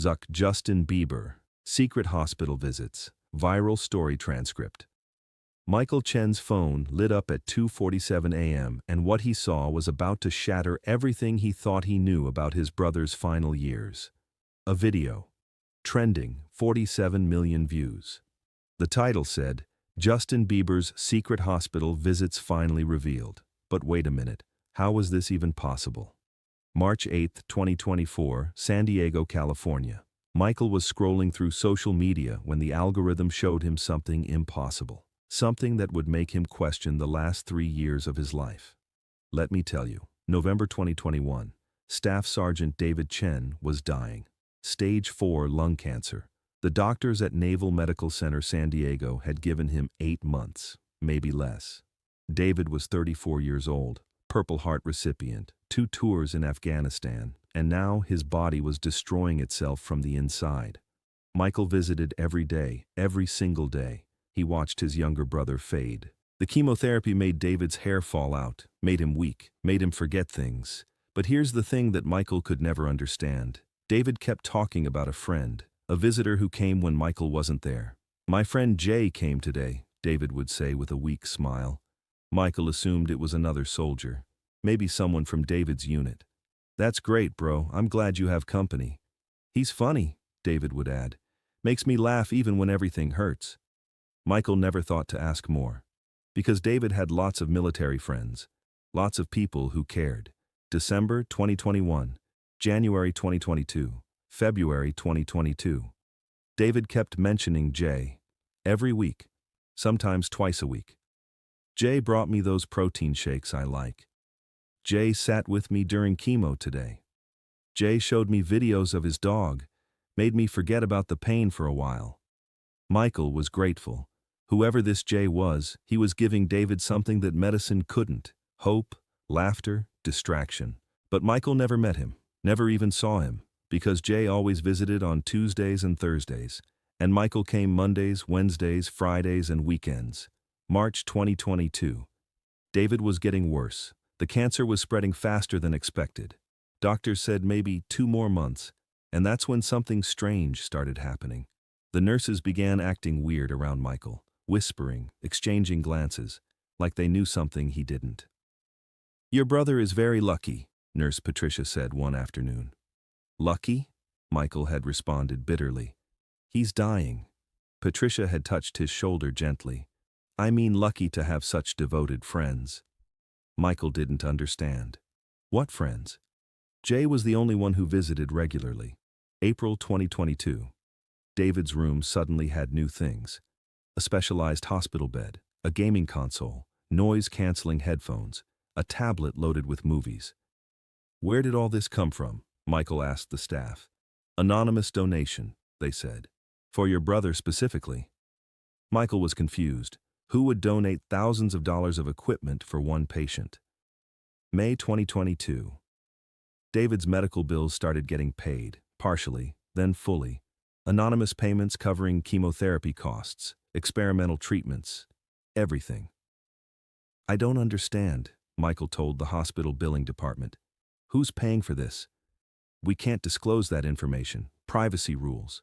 Zuck Justin Bieber. Secret hospital visits. Viral story transcript. Michael Chen's phone lit up at 2:47 a.m. and what he saw was about to shatter everything he thought he knew about his brother's final years. A video. Trending, 47 million views. The title said, Justin Bieber's secret hospital visits finally revealed. But wait a minute, how was this even possible? March 8, 2024, San Diego, California. Michael was scrolling through social media when the algorithm showed him something impossible. Something that would make him question the last 3 years of his life. Let me tell you, November 2021, Staff Sergeant David Chen was dying. Stage 4 lung cancer. The doctors at Naval Medical Center San Diego had given him 8 months, maybe less. David was 34 years old, Purple Heart recipient, 2 tours in Afghanistan, and now his body was destroying itself from the inside. Michael visited every day, every single day. He watched his younger brother fade. The chemotherapy made David's hair fall out, made him weak, made him forget things. But here's the thing that Michael could never understand. David kept talking about a friend, a visitor who came when Michael wasn't there. My friend Jay came today, David would say with a weak smile. Michael assumed it was another soldier, maybe someone from David's unit. That's great, bro. I'm glad you have company. He's funny, David would add. Makes me laugh even when everything hurts. Michael never thought to ask more. Because David had lots of military friends. Lots of people who cared. December 2021. January 2022. February 2022. David kept mentioning Jay. Every week. Sometimes twice a week. Jay brought me those protein shakes I like. Jay sat with me during chemo today. Jay showed me videos of his dog, made me forget about the pain for a while. Michael was grateful. Whoever this Jay was, he was giving David something that medicine couldn't: hope, laughter, distraction. But Michael never met him, never even saw him, because Jay always visited on Tuesdays and Thursdays, and Michael came Mondays, Wednesdays, Fridays, and weekends. March 2022. David was getting worse. The cancer was spreading faster than expected. Doctors said maybe 2 more months, and that's when something strange started happening. The nurses began acting weird around Michael, whispering, exchanging glances, like they knew something he didn't. Your brother is very lucky, Nurse Patricia said one afternoon. Lucky? Michael had responded bitterly. He's dying. Patricia had touched his shoulder gently. I mean lucky to have such devoted friends. Michael didn't understand. What friends? Jay was the only one who visited regularly. April 2022. David's room suddenly had new things. A specialized hospital bed, a gaming console, noise-canceling headphones, a tablet loaded with movies. Where did all this come from? Michael asked the staff. Anonymous donation, they said. For your brother specifically. Michael was confused. Who would donate thousands of dollars of equipment for one patient? May 2022. David's medical bills started getting paid, partially, then fully. Anonymous payments covering chemotherapy costs, experimental treatments, everything. I don't understand, Michael told the hospital billing department. Who's paying for this? We can't disclose that information, privacy rules.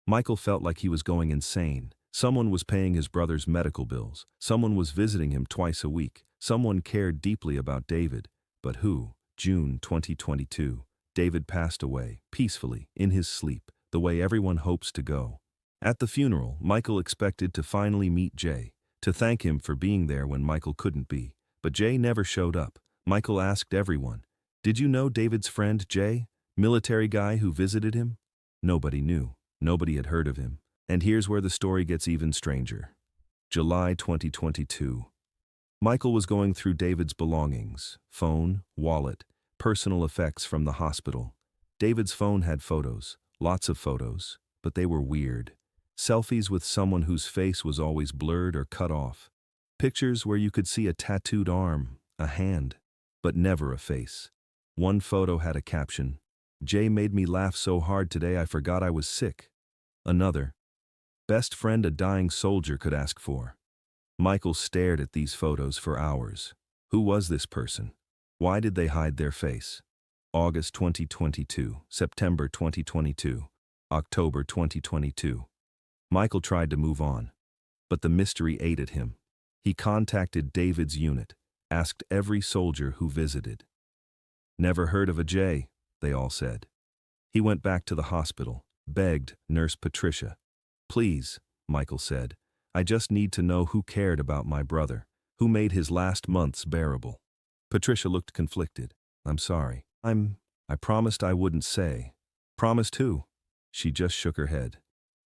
Michael felt like he was going insane. Someone was paying his brother's medical bills. Someone was visiting him twice a week. Someone cared deeply about David. But who? June 2022. David passed away, peacefully, in his sleep, the way everyone hopes to go. At the funeral, Michael expected to finally meet Jay, to thank him for being there when Michael couldn't be. But Jay never showed up. Michael asked everyone, did you know David's friend Jay? Military guy who visited him? Nobody knew. Nobody had heard of him. And here's where the story gets even stranger. July 2022. Michael was going through David's belongings, phone, wallet, personal effects from the hospital. David's phone had photos, lots of photos, but they were weird. Selfies with someone whose face was always blurred or cut off. Pictures where you could see a tattooed arm, a hand, but never a face. One photo had a caption, Jay made me laugh so hard today I forgot I was sick. Another, best friend a dying soldier could ask for. Michael stared at these photos for hours. Who was this person? Why did they hide their face? August 2022, September 2022. October 2022. Michael tried to move on, but the mystery ate at him. He contacted David's unit, asked every soldier who visited. "Never heard of a J," they all said. He went back to the hospital, begged Nurse Patricia. "Please," Michael said, "I just need to know who cared about my brother, who made his last months bearable." Patricia looked conflicted. "I'm sorry. I promised I wouldn't say." "Promised who?" She just shook her head.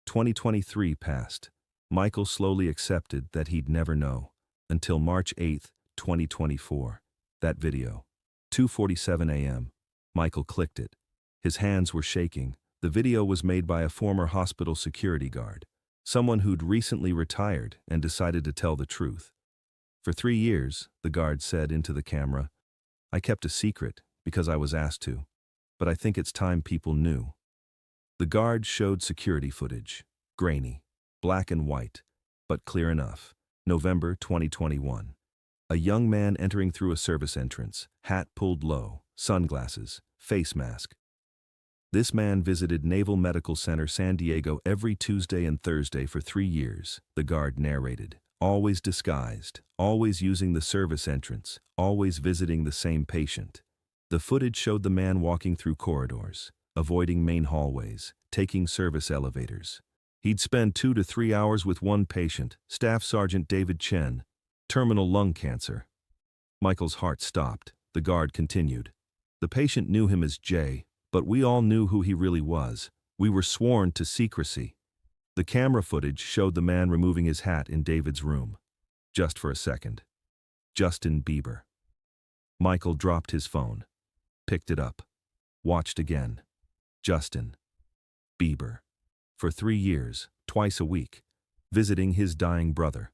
2023 passed. Michael slowly accepted that he'd never know, until March 8, 2024. That video. 2:47 a.m. Michael clicked it. His hands were shaking. The video was made by a former hospital security guard, someone who'd recently retired and decided to tell the truth. "For 3 years," the guard said into the camera, "I kept a secret because I was asked to, but I think it's time people knew." The guard showed security footage, grainy, black and white, but clear enough. November 2021. A young man entering through a service entrance, hat pulled low, sunglasses, face mask. This man visited Naval Medical Center San Diego every Tuesday and Thursday for 3 years, the guard narrated. Always disguised, always using the service entrance, always visiting the same patient. The footage showed the man walking through corridors, avoiding main hallways, taking service elevators. He'd spend 2 to 3 hours with one patient, Staff Sergeant David Chen, terminal lung cancer. Michael's heart stopped. The guard continued. "The patient knew him as Jay, but we all knew who he really was. We were sworn to secrecy." The camera footage showed the man removing his hat in David's room. Just for a second. Justin Bieber. Michael dropped his phone, picked it up, watched again. Justin Bieber. For 3 years, twice a week, visiting his dying brother.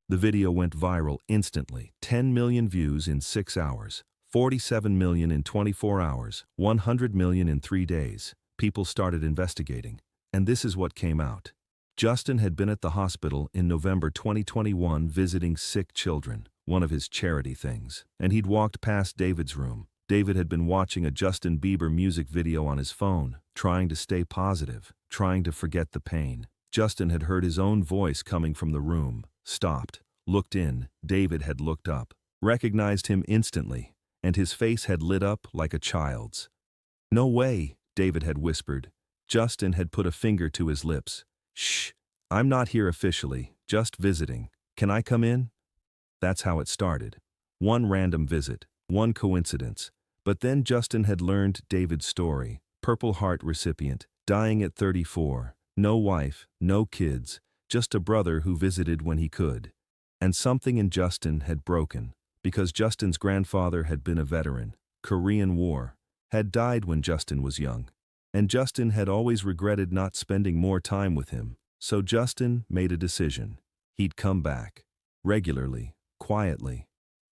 The video went viral instantly. 10 million views in 6 hours, 47 million in 24 hours, 100 million in 3 days. People started investigating, and this is what came out. Justin had been at the hospital in November 2021 visiting sick children, one of his charity things, and he'd walked past David's room. David had been watching a Justin Bieber music video on his phone, trying to stay positive, trying to forget the pain. Justin had heard his own voice coming from the room, stopped, looked in. David had looked up, recognized him instantly, and his face had lit up like a child's. "No way," David had whispered. Justin had put a finger to his lips. "Shh, I'm not here officially, just visiting. Can I come in?" That's how it started. One random visit, one coincidence. But then Justin had learned David's story. Purple Heart recipient, dying at 34. No wife, no kids, just a brother who visited when he could. And something in Justin had broken, because Justin's grandfather had been a veteran, Korean War, had died when Justin was young. And Justin had always regretted not spending more time with him. So Justin made a decision. He'd come back. Regularly, quietly.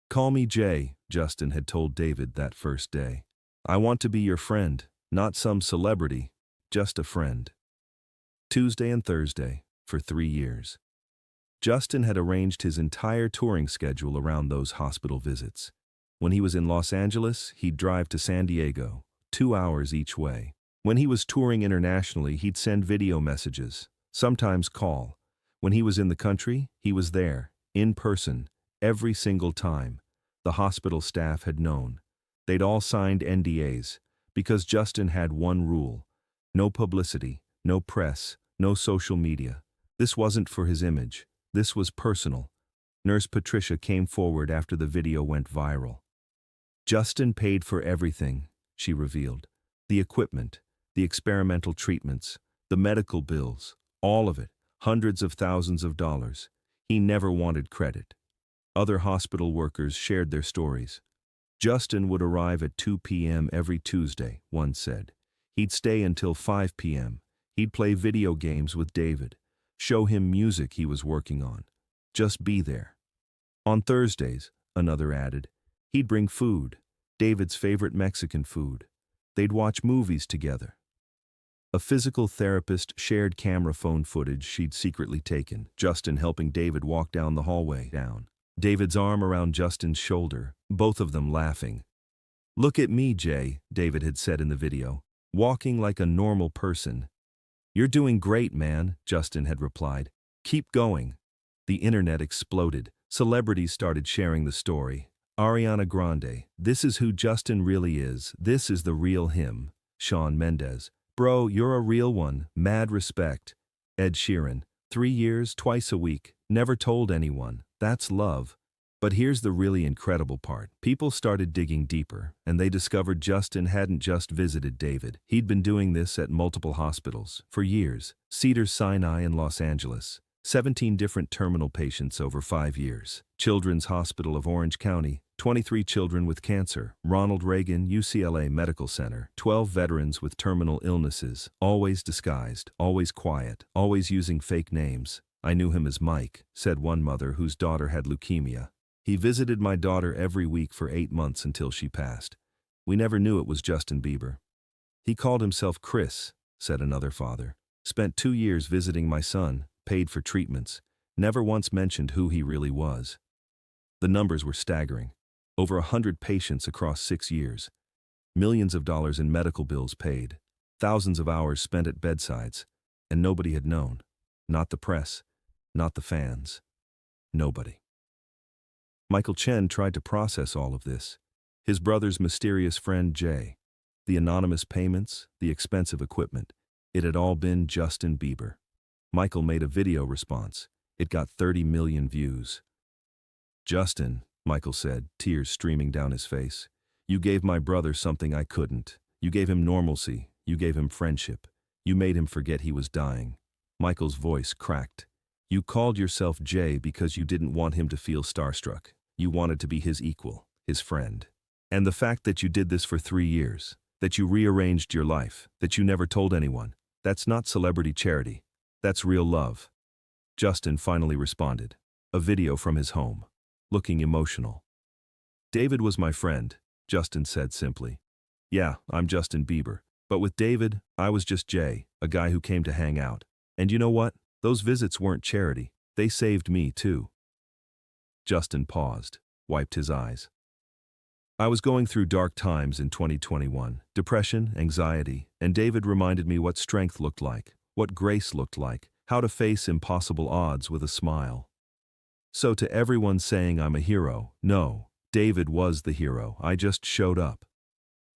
"Call me Jay," Justin had told David that first day. "I want to be your friend, not some celebrity, just a friend." Tuesday and Thursday, for 3 years. Justin had arranged his entire touring schedule around those hospital visits. When he was in Los Angeles, he'd drive to San Diego, 2 hours each way. When he was touring internationally, he'd send video messages, sometimes call. When he was in the country, he was there, in person, every single time. The hospital staff had known. They'd all signed NDAs, because Justin had one rule: no publicity, no press, no social media. This wasn't for his image. This was personal. Nurse Patricia came forward after the video went viral. "Justin paid for everything," she revealed. "The equipment, the experimental treatments, the medical bills, all of it, hundreds of thousands of dollars. He never wanted credit." Other hospital workers shared their stories. Justin would arrive at 2 p.m. every Tuesday, one said. He'd stay until 5 p.m. He'd play video games with David, show him music he was working on. Just be there. On Thursdays, another added, he'd bring food, David's favorite Mexican food. They'd watch movies together. A physical therapist shared camera phone footage she'd secretly taken, Justin helping David walk down the hallway. David's arm around Justin's shoulder, both of them laughing. "Look at me, Jay," David had said in the video, "walking like a normal person. "You're doing great, man," Justin had replied. "Keep going." The internet exploded. Celebrities started sharing the story. Ariana Grande, "This is who Justin really is. This is the real him." Shawn Mendes, "Bro, you're a real one. Mad respect." Ed Sheeran, 3 years, twice a week. Never told anyone. That's love. But here's the really incredible part. People started digging deeper, and they discovered Justin hadn't just visited David. He'd been doing this at multiple hospitals for years. Cedars-Sinai in Los Angeles, 17 different terminal patients over 5 years. Children's Hospital of Orange County, 23 children with cancer. Ronald Reagan UCLA Medical Center, 12 veterans with terminal illnesses, always disguised, always quiet, always using fake names. "I knew him as Mike," said one mother whose daughter had leukemia. "He visited my daughter every week for 8 months until she passed. We never knew it was Justin Bieber." "He called himself Chris," said another father. "Spent 2 years visiting my son, paid for treatments, never once mentioned who he really was." The numbers were staggering. Over 100 patients across 6 years. Millions of dollars in medical bills paid. Thousands of hours spent at bedsides. And nobody had known. Not the press. Not the fans. Nobody. Michael Chen tried to process all of this. His brother's mysterious friend Jay. The anonymous payments, the expensive equipment. It had all been Justin Bieber. Michael made a video response. It got 30 million views. "Justin," Michael said, tears streaming down his face, "you gave my brother something I couldn't. You gave him normalcy. You gave him friendship. You made him forget he was dying." Michael's voice cracked. "You called yourself Jay because you didn't want him to feel starstruck. You wanted to be his equal, his friend. And the fact that you did this for 3 years, that you rearranged your life, that you never told anyone, that's not celebrity charity. That's real love." Justin finally responded. A video from his home. Looking emotional. "David was my friend," Justin said simply. "Yeah, I'm Justin Bieber. But with David, I was just Jay, a guy who came to hang out. And you know what? Those visits weren't charity. They saved me, too." Justin paused, wiped his eyes. "I was going through dark times in 2021, depression, anxiety, and David reminded me what strength looked like, what grace looked like, how to face impossible odds with a smile. So to everyone saying I'm a hero, no, David was the hero. I just showed up."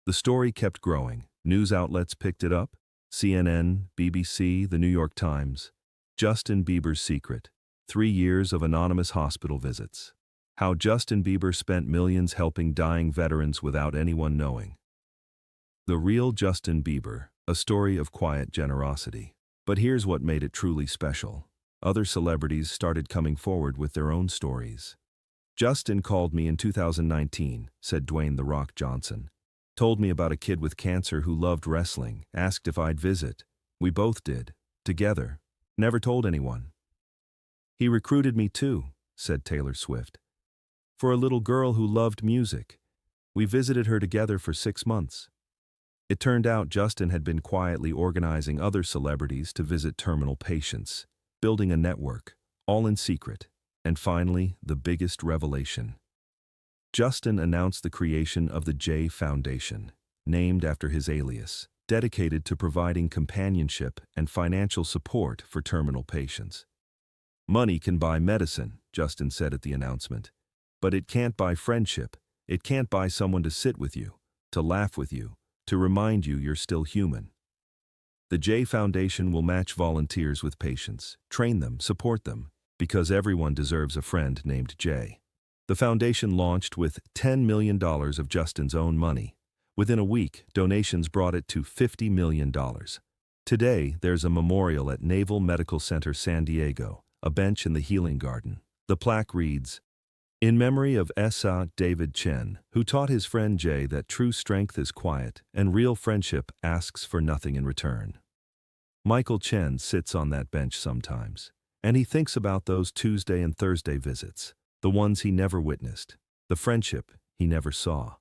The story kept growing. News outlets picked it up. CNN, BBC, The New York Times. Justin Bieber's secret. 3 years of anonymous hospital visits. How Justin Bieber spent millions helping dying veterans without anyone knowing. The real Justin Bieber, a story of quiet generosity. But here's what made it truly special. Other celebrities started coming forward with their own stories. "Justin called me in 2019, said Dwayne "The Rock" Johnson. "Told me about a kid with cancer who loved wrestling, asked if I'd visit. We both did. Together. Never told anyone." "He recruited me too," said Taylor Swift. "For a little girl who loved music. We visited her together for 6 months." It turned out Justin had been quietly organizing other celebrities to visit terminal patients, building a network, all in secret. And finally, the biggest revelation. Justin announced the creation of the J Foundation, named after his alias, dedicated to providing companionship and financial support for terminal patients. "Money can buy medicine," Justin said at the announcement. "But it can't buy friendship. It can't buy someone to sit with you, to laugh with you, to remind you you're still human." The J Foundation will match volunteers with patients, train them, support them, because everyone deserves a friend named Jay. The foundation launched with $10 million of Justin's own money. Within a week, donations brought it to $50 million. Today, there's a memorial at Naval Medical Center San Diego, a bench in the Healing Garden. The plaque reads, "In memory of S.A. David Chen, who taught his friend Jay that true strength is quiet and real friendship asks for nothing in return." Michael Chen sits on that bench sometimes, and he thinks about those Tuesday and Thursday visits, the ones he never witnessed, the friendship he never saw.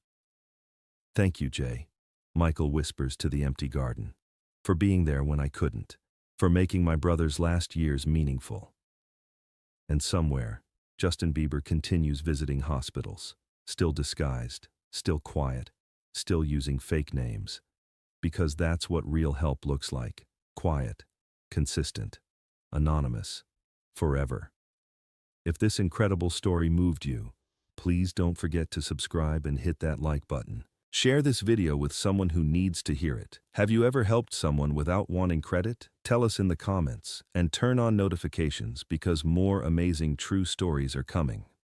"Thank you, Jay," Michael whispers to the empty garden, "for being there when I couldn't, for making my brother's last years meaningful." And somewhere, Justin Bieber continues visiting hospitals, still disguised, still quiet, still using fake names. Because that's what real help looks like, quiet, consistent, anonymous, forever. If this incredible story moved you, please don't forget to subscribe and hit that like button. Share this video with someone who needs to hear it. Have you ever helped someone without wanting credit? Tell us in the comments and turn on notifications because more amazing true stories are coming.